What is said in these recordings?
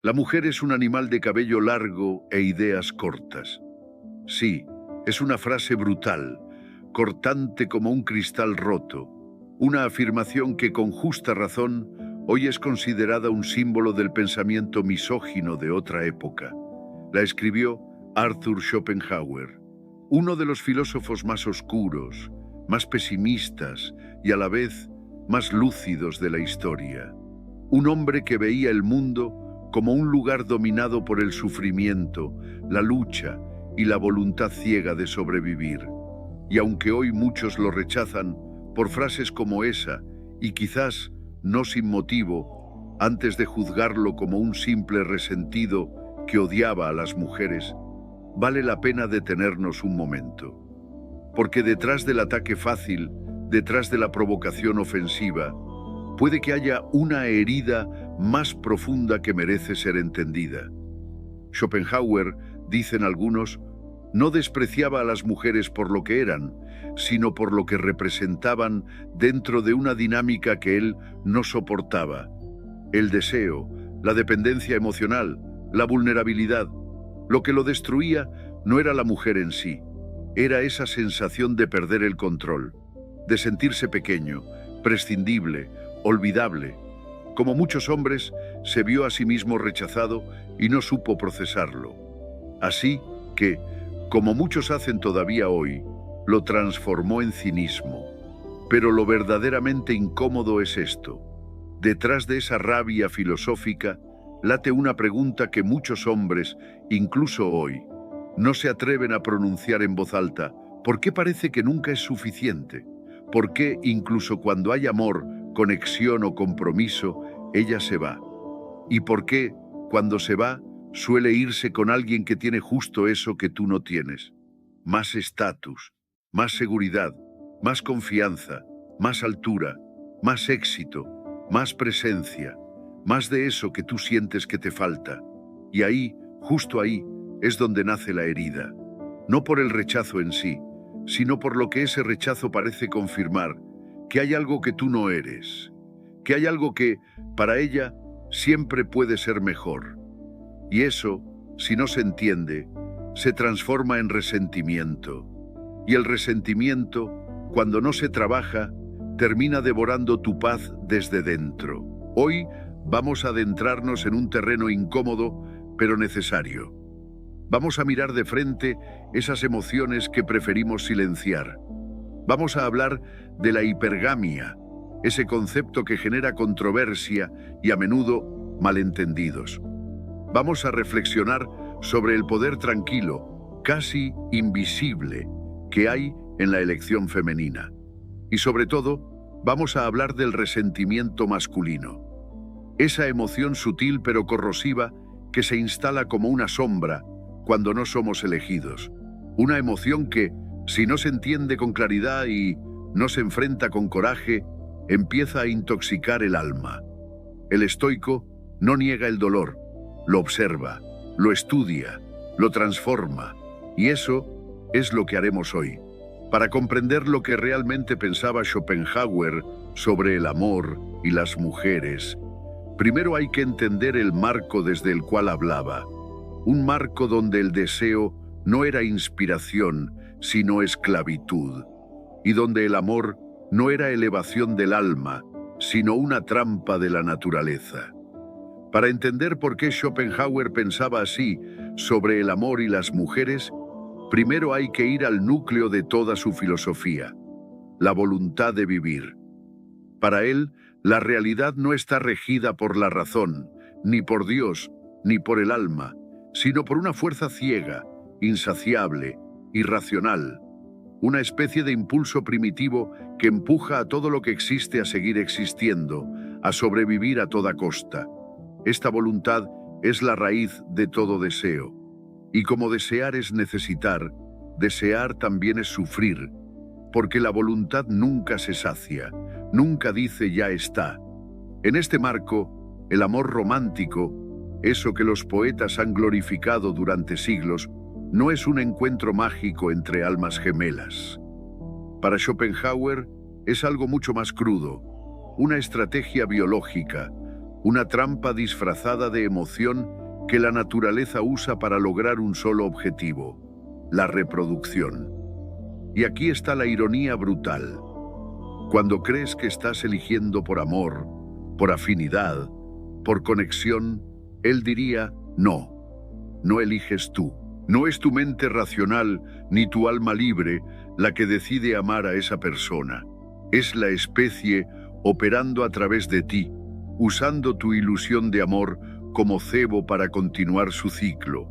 La mujer es un animal de cabello largo e ideas cortas. Sí, es una frase brutal, cortante como un cristal roto, una afirmación que con justa razón hoy es considerada un símbolo del pensamiento misógino de otra época. La escribió Arthur Schopenhauer, uno de los filósofos más oscuros, más pesimistas y a la vez más lúcidos de la historia. Un hombre que veía el mundo como un lugar dominado por el sufrimiento, la lucha y la voluntad ciega de sobrevivir. Y aunque hoy muchos lo rechazan por frases como esa, y quizás no sin motivo, antes de juzgarlo como un simple resentido que odiaba a las mujeres, vale la pena detenernos un momento. Porque detrás del ataque fácil, detrás de la provocación ofensiva, puede que haya una herida más profunda que merece ser entendida. Schopenhauer, dicen algunos, no despreciaba a las mujeres por lo que eran, sino por lo que representaban dentro de una dinámica que él no soportaba. El deseo, la dependencia emocional, la vulnerabilidad. Lo que lo destruía no era la mujer en sí, era esa sensación de perder el control, de sentirse pequeño, prescindible, olvidable. Como muchos hombres, se vio a sí mismo rechazado y no supo procesarlo. Así que, como muchos hacen todavía hoy, lo transformó en cinismo. Pero lo verdaderamente incómodo es esto. Detrás de esa rabia filosófica late una pregunta que muchos hombres, incluso hoy, no se atreven a pronunciar en voz alta. ¿Por qué parece que nunca es suficiente? ¿Por qué, incluso cuando hay amor, conexión o compromiso, ella se va? ¿Y por qué, cuando se va, suele irse con alguien que tiene justo eso que tú no tienes? Más estatus, más seguridad, más confianza, más altura, más éxito, más presencia, más de eso que tú sientes que te falta. Y ahí, justo ahí, es donde nace la herida. No por el rechazo en sí, sino por lo que ese rechazo parece confirmar, que hay algo que tú no eres, que hay algo que, para ella, siempre puede ser mejor. Y eso, si no se entiende, se transforma en resentimiento. Y el resentimiento, cuando no se trabaja, termina devorando tu paz desde dentro. Hoy vamos a adentrarnos en un terreno incómodo, pero necesario. Vamos a mirar de frente esas emociones que preferimos silenciar. Vamos a hablar de la hipergamia, ese concepto que genera controversia y a menudo malentendidos. Vamos a reflexionar sobre el poder tranquilo, casi invisible, que hay en la elección femenina. Y sobre todo, vamos a hablar del resentimiento masculino. Esa emoción sutil pero corrosiva que se instala como una sombra cuando no somos elegidos. Una emoción que, si no se entiende con claridad y no se enfrenta con coraje, empieza a intoxicar el alma. El estoico no niega el dolor, lo observa, lo estudia, lo transforma, y eso es lo que haremos hoy. Para comprender lo que realmente pensaba Schopenhauer sobre el amor y las mujeres, primero hay que entender el marco desde el cual hablaba. Un marco donde el deseo no era inspiración, sino esclavitud, y donde el amor no era elevación del alma, sino una trampa de la naturaleza. Para entender por qué Schopenhauer pensaba así sobre el amor y las mujeres, primero hay que ir al núcleo de toda su filosofía, la voluntad de vivir. Para él, la realidad no está regida por la razón, ni por Dios, ni por el alma, sino por una fuerza ciega, insaciable, irracional, una especie de impulso primitivo que empuja a todo lo que existe a seguir existiendo, a sobrevivir a toda costa. Esta voluntad es la raíz de todo deseo. Y como desear es necesitar, desear también es sufrir, porque la voluntad nunca se sacia, nunca dice ya está. En este marco, el amor romántico, eso que los poetas han glorificado durante siglos, no es un encuentro mágico entre almas gemelas. Para Schopenhauer es algo mucho más crudo, una estrategia biológica, una trampa disfrazada de emoción que la naturaleza usa para lograr un solo objetivo: la reproducción. Y aquí está la ironía brutal. Cuando crees que estás eligiendo por amor, por afinidad, por conexión, él diría: no, no eliges tú. No es tu mente racional ni tu alma libre la que decide amar a esa persona. Es la especie operando a través de ti, usando tu ilusión de amor como cebo para continuar su ciclo,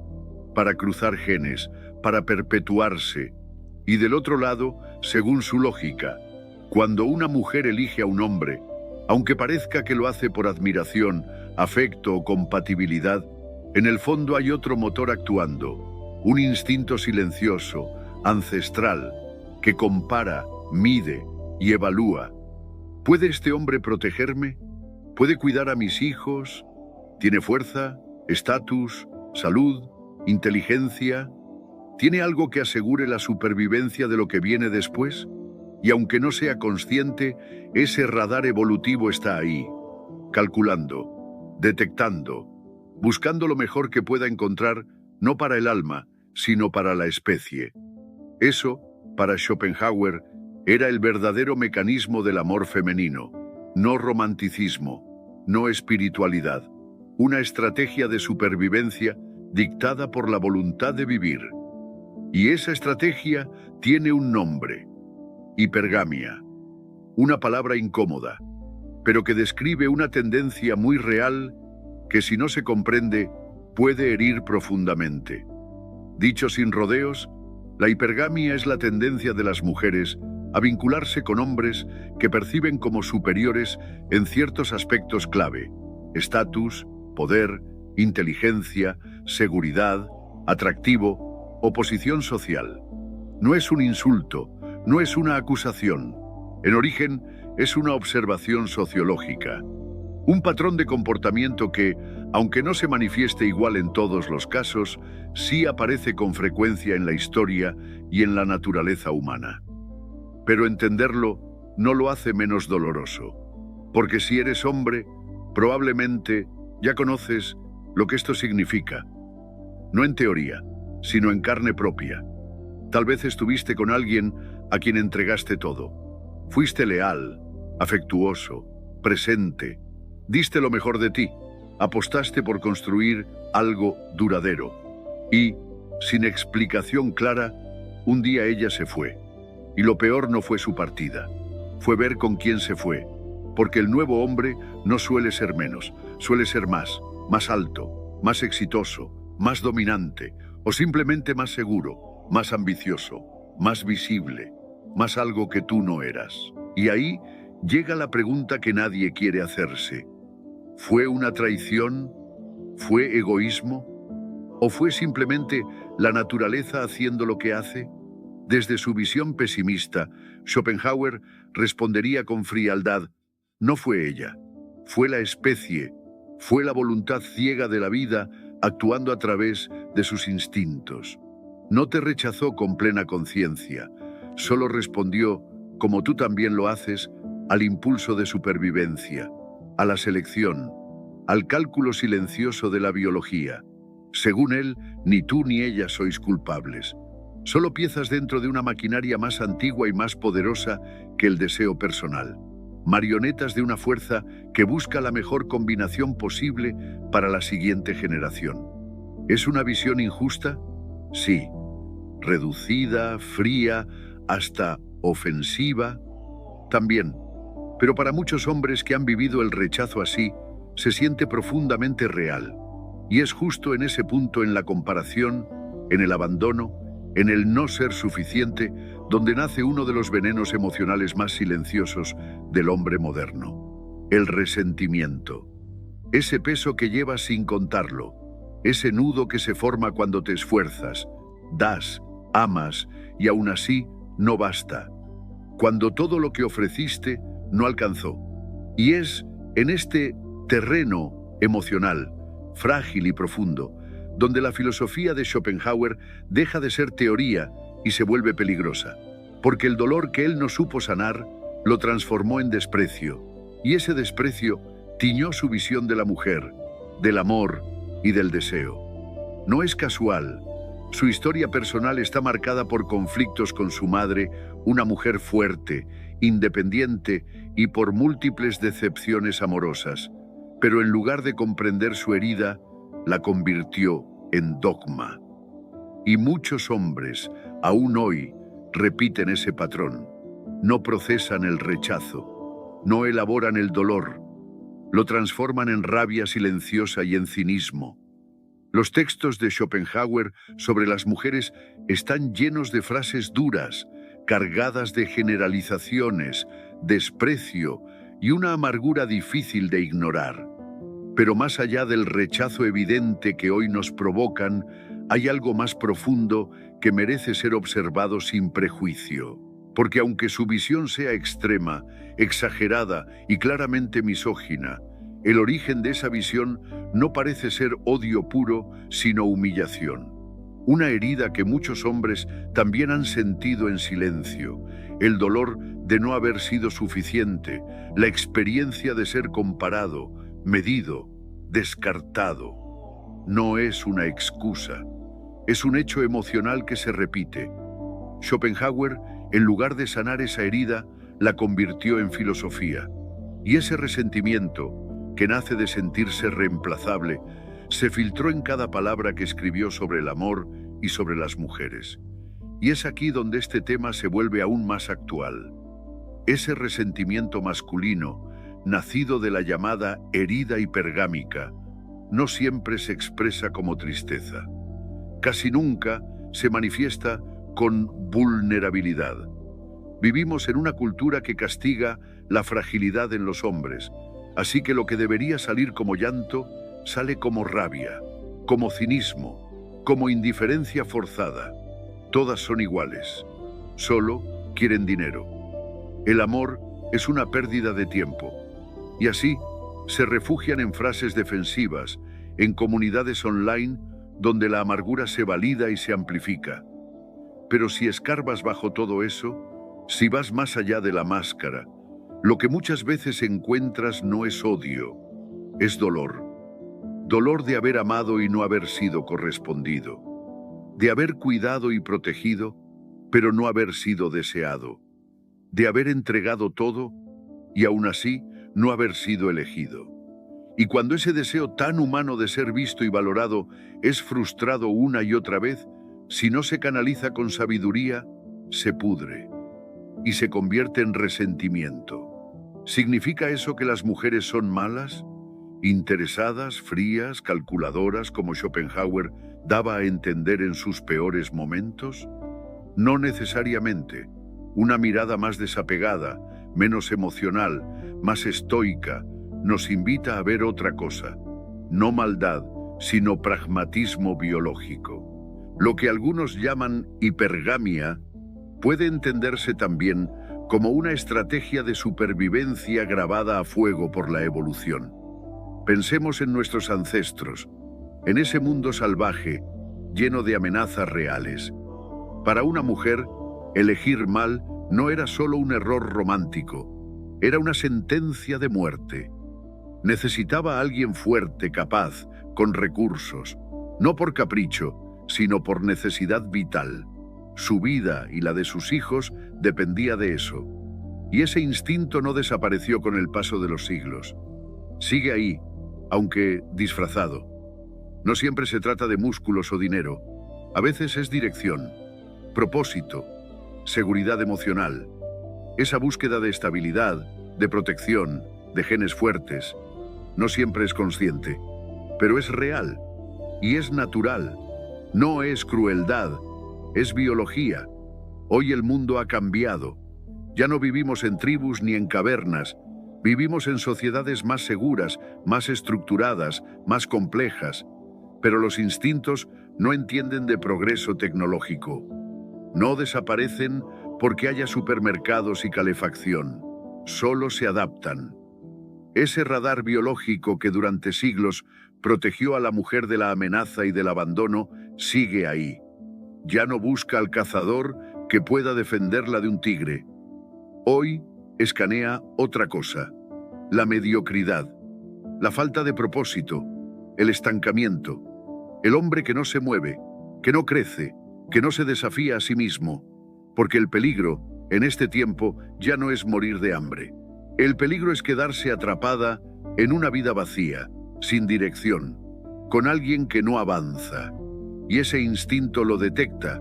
para cruzar genes, para perpetuarse. Y del otro lado, según su lógica, cuando una mujer elige a un hombre, aunque parezca que lo hace por admiración, afecto o compatibilidad, en el fondo hay otro motor actuando, un instinto silencioso, ancestral, que compara, mide y evalúa. ¿Puede este hombre protegerme? ¿Puede cuidar a mis hijos? ¿Tiene fuerza, estatus, salud, inteligencia? ¿Tiene algo que asegure la supervivencia de lo que viene después? Y aunque no sea consciente, ese radar evolutivo está ahí, calculando, detectando, buscando lo mejor que pueda encontrar, no para el alma, sino para la especie. Eso, para Schopenhauer, era el verdadero mecanismo del amor femenino, no romanticismo, no espiritualidad, una estrategia de supervivencia dictada por la voluntad de vivir. Y esa estrategia tiene un nombre: hipergamia, una palabra incómoda, pero que describe una tendencia muy real que, si no se comprende, puede herir profundamente. Dicho sin rodeos, la hipergamia es la tendencia de las mujeres a vincularse con hombres que perciben como superiores en ciertos aspectos clave: estatus, poder, inteligencia, seguridad, atractivo o posición social. No es un insulto, no es una acusación. En origen, es una observación sociológica. Un patrón de comportamiento que, aunque no se manifieste igual en todos los casos, sí aparece con frecuencia en la historia y en la naturaleza humana. Pero entenderlo no lo hace menos doloroso, porque si eres hombre, probablemente ya conoces lo que esto significa. No en teoría, sino en carne propia. Tal vez estuviste con alguien a quien entregaste todo. Fuiste leal, afectuoso, presente. Diste lo mejor de ti, apostaste por construir algo duradero. Y, sin explicación clara, un día ella se fue. Y lo peor no fue su partida, fue ver con quién se fue. Porque el nuevo hombre no suele ser menos, suele ser más alto, más exitoso, más dominante, o simplemente más seguro, más ambicioso, más visible, más algo que tú no eras. Y ahí llega la pregunta que nadie quiere hacerse. ¿Fue una traición? ¿Fue egoísmo? ¿O fue simplemente la naturaleza haciendo lo que hace? Desde su visión pesimista, Schopenhauer respondería con frialdad: no fue ella, fue la especie, fue la voluntad ciega de la vida actuando a través de sus instintos. No te rechazó con plena conciencia, solo respondió, como tú también lo haces, al impulso de supervivencia, a la selección, al cálculo silencioso de la biología. Según él, ni tú ni ella sois culpables. Solo piezas dentro de una maquinaria más antigua y más poderosa que el deseo personal. Marionetas de una fuerza que busca la mejor combinación posible para la siguiente generación. ¿Es una visión injusta? Sí. Reducida, fría, hasta ofensiva. También. Pero para muchos hombres que han vivido el rechazo así, se siente profundamente real. Y es justo en ese punto, en la comparación, en el abandono, en el no ser suficiente, donde nace uno de los venenos emocionales más silenciosos del hombre moderno: el resentimiento. Ese peso que llevas sin contarlo, ese nudo que se forma cuando te esfuerzas, das, amas y aún así no basta. Cuando todo lo que ofreciste no alcanzó. Y es en este terreno emocional, frágil y profundo, donde la filosofía de Schopenhauer deja de ser teoría y se vuelve peligrosa, porque el dolor que él no supo sanar lo transformó en desprecio, y ese desprecio Tiñó su visión de la mujer, del amor y del deseo. No es casual. Su historia personal está marcada por conflictos con su madre, una mujer fuerte, independiente y por múltiples decepciones amorosas. Pero en lugar de comprender su herida, la convirtió en dogma. Y muchos hombres, aún hoy, repiten ese patrón. No procesan el rechazo, no elaboran el dolor, lo transforman en rabia silenciosa y en cinismo. Los textos de Schopenhauer sobre las mujeres están llenos de frases duras, cargadas de generalizaciones, desprecio y una amargura difícil de ignorar. Pero más allá del rechazo evidente que hoy nos provocan, hay algo más profundo que merece ser observado sin prejuicio. Porque aunque su visión sea extrema, exagerada y claramente misógina, el origen de esa visión no parece ser odio puro, sino humillación. Una herida que muchos hombres también han sentido en silencio, el dolor de no haber sido suficiente, la experiencia de ser comparado, medido, descartado. No es una excusa, es un hecho emocional que se repite. Schopenhauer, en lugar de sanar esa herida, la convirtió en filosofía. Y ese resentimiento, que nace de sentirse reemplazable, se filtró en cada palabra que escribió sobre el amor y sobre las mujeres. Y es aquí donde este tema se vuelve aún más actual. Ese resentimiento masculino, nacido de la llamada herida hipergámica, no siempre se expresa como tristeza. Casi nunca se manifiesta con vulnerabilidad. Vivimos en una cultura que castiga la fragilidad en los hombres, así que lo que debería salir como llanto, sale como rabia, como cinismo, como indiferencia forzada. Todas son iguales, solo quieren dinero. El amor es una pérdida de tiempo, y así se refugian en frases defensivas, en comunidades online donde la amargura se valida y se amplifica. Pero si escarbas bajo todo eso, si vas más allá de la máscara, lo que muchas veces encuentras no es odio, es dolor. Dolor de haber amado y no haber sido correspondido, de haber cuidado y protegido, pero no haber sido deseado, de haber entregado todo y aún así no haber sido elegido. Y cuando ese deseo tan humano de ser visto y valorado es frustrado una y otra vez, si no se canaliza con sabiduría, se pudre y se convierte en resentimiento. ¿Significa eso que las mujeres son malas? ¿Interesadas, frías, calculadoras, como Schopenhauer daba a entender en sus peores momentos? No necesariamente. Una mirada más desapegada, menos emocional, más estoica, nos invita a ver otra cosa. No maldad, sino pragmatismo biológico. Lo que algunos llaman hipergamia puede entenderse también como una estrategia de supervivencia grabada a fuego por la evolución. Pensemos en nuestros ancestros, en ese mundo salvaje, lleno de amenazas reales. Para una mujer, elegir mal no era solo un error romántico, era una sentencia de muerte. Necesitaba a alguien fuerte, capaz, con recursos, no por capricho, sino por necesidad vital. Su vida y la de sus hijos dependía de eso. Y ese instinto no desapareció con el paso de los siglos. Sigue ahí, aunque disfrazado. No siempre se trata de músculos o dinero. A veces es dirección, propósito, seguridad emocional. Esa búsqueda de estabilidad, de protección, de genes fuertes. No siempre es consciente, pero es real y es natural. No es crueldad, es biología. Hoy el mundo ha cambiado. Ya no vivimos en tribus ni en cavernas. Vivimos en sociedades más seguras, más estructuradas, más complejas. Pero los instintos no entienden de progreso tecnológico. No desaparecen porque haya supermercados y calefacción. Solo se adaptan. Ese radar biológico que durante siglos protegió a la mujer de la amenaza y del abandono sigue ahí. Ya no busca al cazador que pueda defenderla de un tigre. Hoy escanea otra cosa, la mediocridad. la falta de propósito, el estancamiento, el hombre que no se mueve, que no crece, que no se desafía a sí mismo, porque el peligro, en este tiempo, ya no es morir de hambre. El peligro es quedarse atrapada en una vida vacía, sin dirección, con alguien que no avanza. Y ese instinto lo detecta.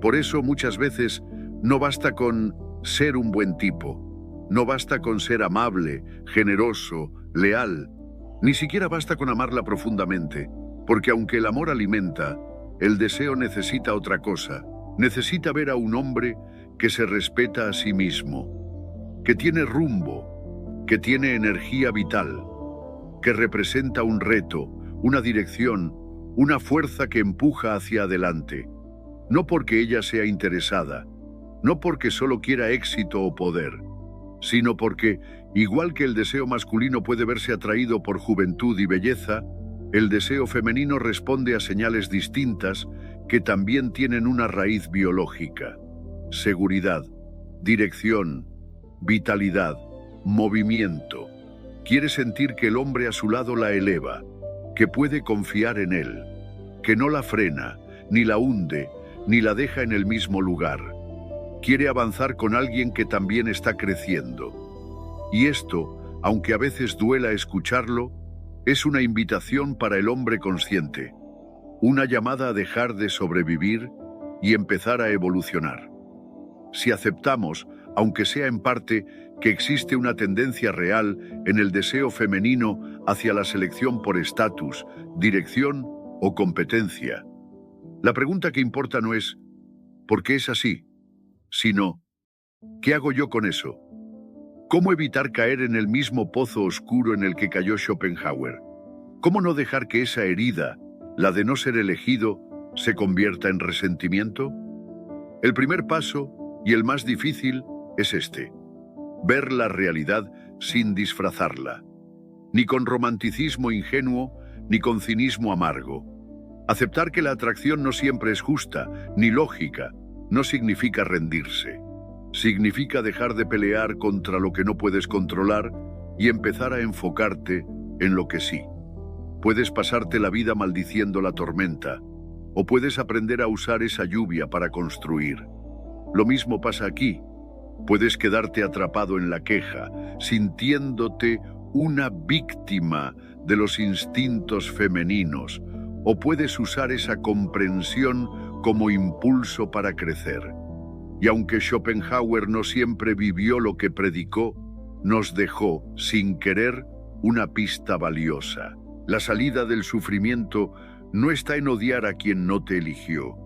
Por eso muchas veces no basta con ser un buen tipo, no basta con ser amable, generoso, leal, ni siquiera basta con amarla profundamente, porque aunque el amor alimenta, el deseo necesita otra cosa. Necesita ver a un hombre que se respeta a sí mismo, que tiene rumbo, que tiene energía vital, que representa un reto, una dirección, una fuerza que empuja hacia adelante. No porque ella sea interesada, no porque solo quiera éxito o poder, sino porque, igual que el deseo masculino puede verse atraído por juventud y belleza, el deseo femenino responde a señales distintas que también tienen una raíz biológica. Seguridad, dirección, vitalidad, movimiento. Quiere sentir que el hombre a su lado la eleva, que puede confiar en él, que no la frena, ni la hunde, ni la deja en el mismo lugar. Quiere avanzar con alguien que también está creciendo. Y esto, aunque a veces duela escucharlo, es una invitación para el hombre consciente, una llamada a dejar de sobrevivir y empezar a evolucionar. Si aceptamos, aunque sea en parte, que existe una tendencia real en el deseo femenino hacia la selección por estatus, dirección o competencia, la pregunta que importa no es ¿por qué es así?, sino ¿qué hago yo con eso? ¿Cómo evitar caer en el mismo pozo oscuro en el que cayó Schopenhauer? ¿Cómo no dejar que esa herida, la de no ser elegido, se convierta en resentimiento? El primer paso, y el más difícil, es este: ver la realidad sin disfrazarla, ni con romanticismo ingenuo, ni con cinismo amargo. Aceptar que la atracción no siempre es justa, ni lógica, no significa rendirse. Significa dejar de pelear contra lo que no puedes controlar y empezar a enfocarte en lo que sí. Puedes pasarte la vida maldiciendo la tormenta, o puedes aprender a usar esa lluvia para construir. Lo mismo pasa aquí. Puedes quedarte atrapado en la queja, sintiéndote una víctima de los instintos femeninos, o puedes usar esa comprensión como impulso para crecer. Y aunque Schopenhauer no siempre vivió lo que predicó, nos dejó, sin querer, una pista valiosa. La salida del sufrimiento no está en odiar a quien no te eligió,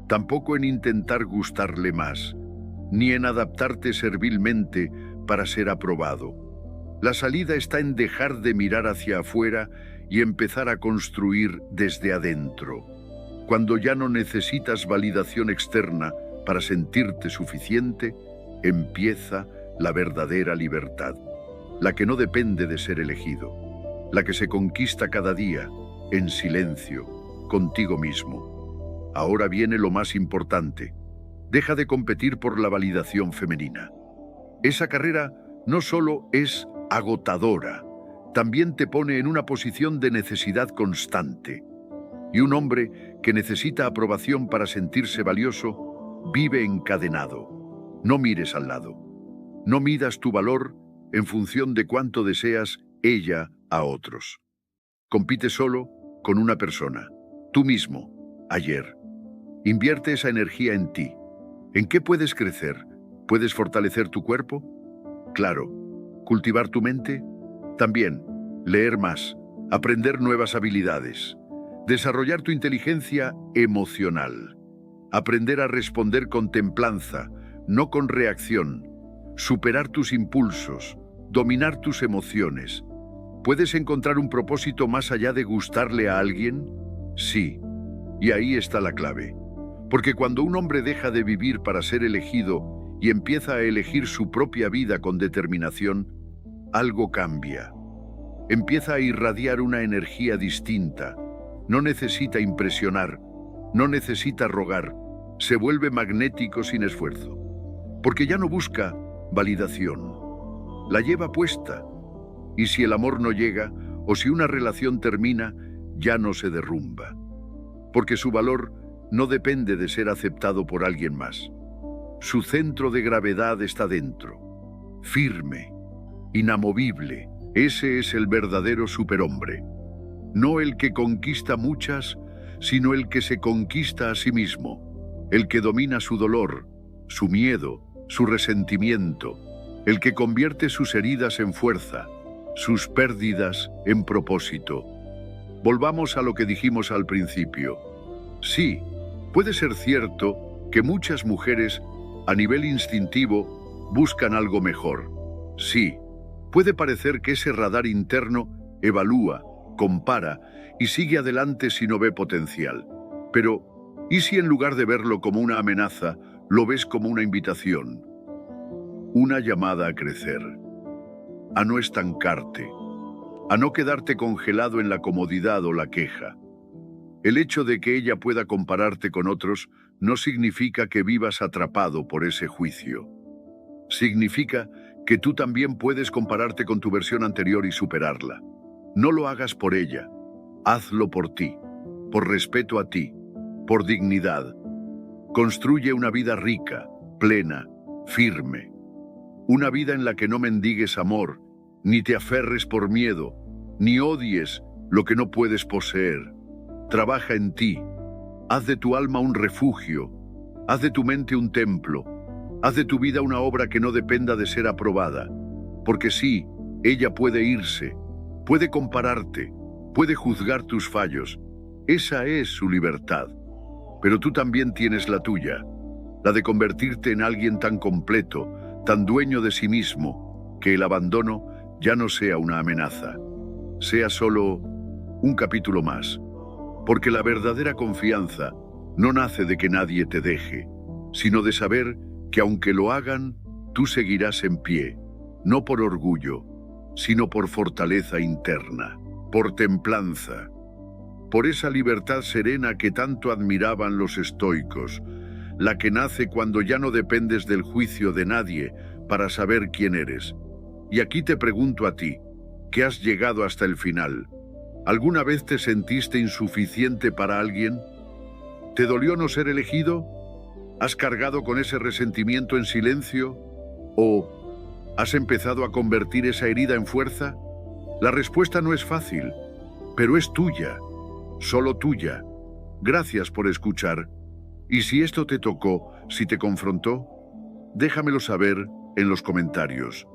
tampoco en intentar gustarle más, ni en adaptarte servilmente para ser aprobado. La salida está en dejar de mirar hacia afuera y empezar a construir desde adentro. Cuando ya no necesitas validación externa para sentirte suficiente, empieza la verdadera libertad, la que no depende de ser elegido, la que se conquista cada día, en silencio, contigo mismo. Ahora viene lo más importante: deja de competir por la validación femenina. Esa carrera no solo es agotadora, también te pone en una posición de necesidad constante. Y un hombre que necesita aprobación para sentirse valioso vive encadenado. No mires al lado. No midas tu valor en función de cuánto deseas ella a otros. Compite solo con una persona, tú mismo, ayer. Invierte esa energía en ti. ¿En qué puedes crecer? ¿Puedes fortalecer tu cuerpo? Claro. ¿Cultivar tu mente? También. Leer más, aprender nuevas habilidades, desarrollar tu inteligencia emocional, aprender a responder con templanza, no con reacción, superar tus impulsos, dominar tus emociones. ¿Puedes encontrar un propósito más allá de gustarle a alguien? Sí, y ahí está la clave. Porque cuando un hombre deja de vivir para ser elegido y empieza a elegir su propia vida con determinación, algo cambia. Empieza a irradiar una energía distinta. No necesita impresionar, no necesita rogar, se vuelve magnético sin esfuerzo. Porque ya no busca validación, la lleva puesta. Y si el amor no llega, o si una relación termina, ya no se derrumba. Porque su valor no depende de ser aceptado por alguien más. Su centro de gravedad está dentro, firme, inamovible. Ese es el verdadero superhombre. No el que conquista muchas, sino el que se conquista a sí mismo, el que domina su dolor, su miedo, su resentimiento, el que convierte sus heridas en fuerza, sus pérdidas en propósito. Volvamos a lo que dijimos al principio. Sí, puede ser cierto que muchas mujeres, a nivel instintivo, buscan algo mejor. Sí, puede parecer que ese radar interno evalúa, compara y sigue adelante si no ve potencial. Pero, ¿y si en lugar de verlo como una amenaza, lo ves como una invitación? Una llamada a crecer, a no estancarte, a no quedarte congelado en la comodidad o la queja. El hecho de que ella pueda compararte con otros no significa que vivas atrapado por ese juicio. Significa que tú también puedes compararte con tu versión anterior y superarla. No lo hagas por ella, hazlo por ti, por respeto a ti, por dignidad. Construye una vida rica, plena, firme. Una vida en la que no mendigues amor, ni te aferres por miedo, ni odies lo que no puedes poseer. Trabaja en ti. Haz de tu alma un refugio. Haz de tu mente un templo. Haz de tu vida una obra que no dependa de ser aprobada. Porque sí, ella puede irse, puede compararte, puede juzgar tus fallos. Esa es su libertad. Pero tú también tienes la tuya, la de convertirte en alguien tan completo, tan dueño de sí mismo, que el abandono ya no sea una amenaza, sea solo un capítulo más. Porque la verdadera confianza no nace de que nadie te deje, sino de saber que aunque lo hagan, tú seguirás en pie, no por orgullo, sino por fortaleza interna, por templanza, por esa libertad serena que tanto admiraban los estoicos, la que nace cuando ya no dependes del juicio de nadie para saber quién eres. Y aquí te pregunto a ti, que has llegado hasta el final, ¿alguna vez te sentiste insuficiente para alguien? ¿Te dolió no ser elegido? ¿Has cargado con ese resentimiento en silencio? ¿O has empezado a convertir esa herida en fuerza? La respuesta no es fácil, pero es tuya, solo tuya. Gracias por escuchar. Y si esto te tocó, si te confrontó, déjamelo saber en los comentarios.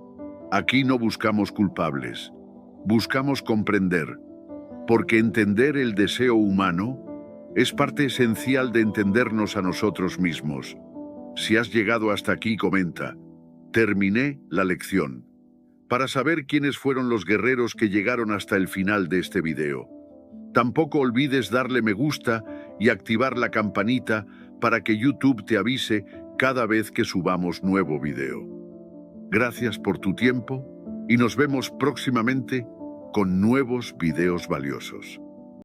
Aquí no buscamos culpables, buscamos comprender, porque entender el deseo humano es parte esencial de entendernos a nosotros mismos. Si has llegado hasta aquí, comenta, terminé la lección, para saber quiénes fueron los guerreros que llegaron hasta el final de este video. Tampoco olvides darle me gusta y activar la campanita para que YouTube te avise cada vez que subamos nuevo video. Gracias por tu tiempo y nos vemos próximamente con nuevos videos valiosos.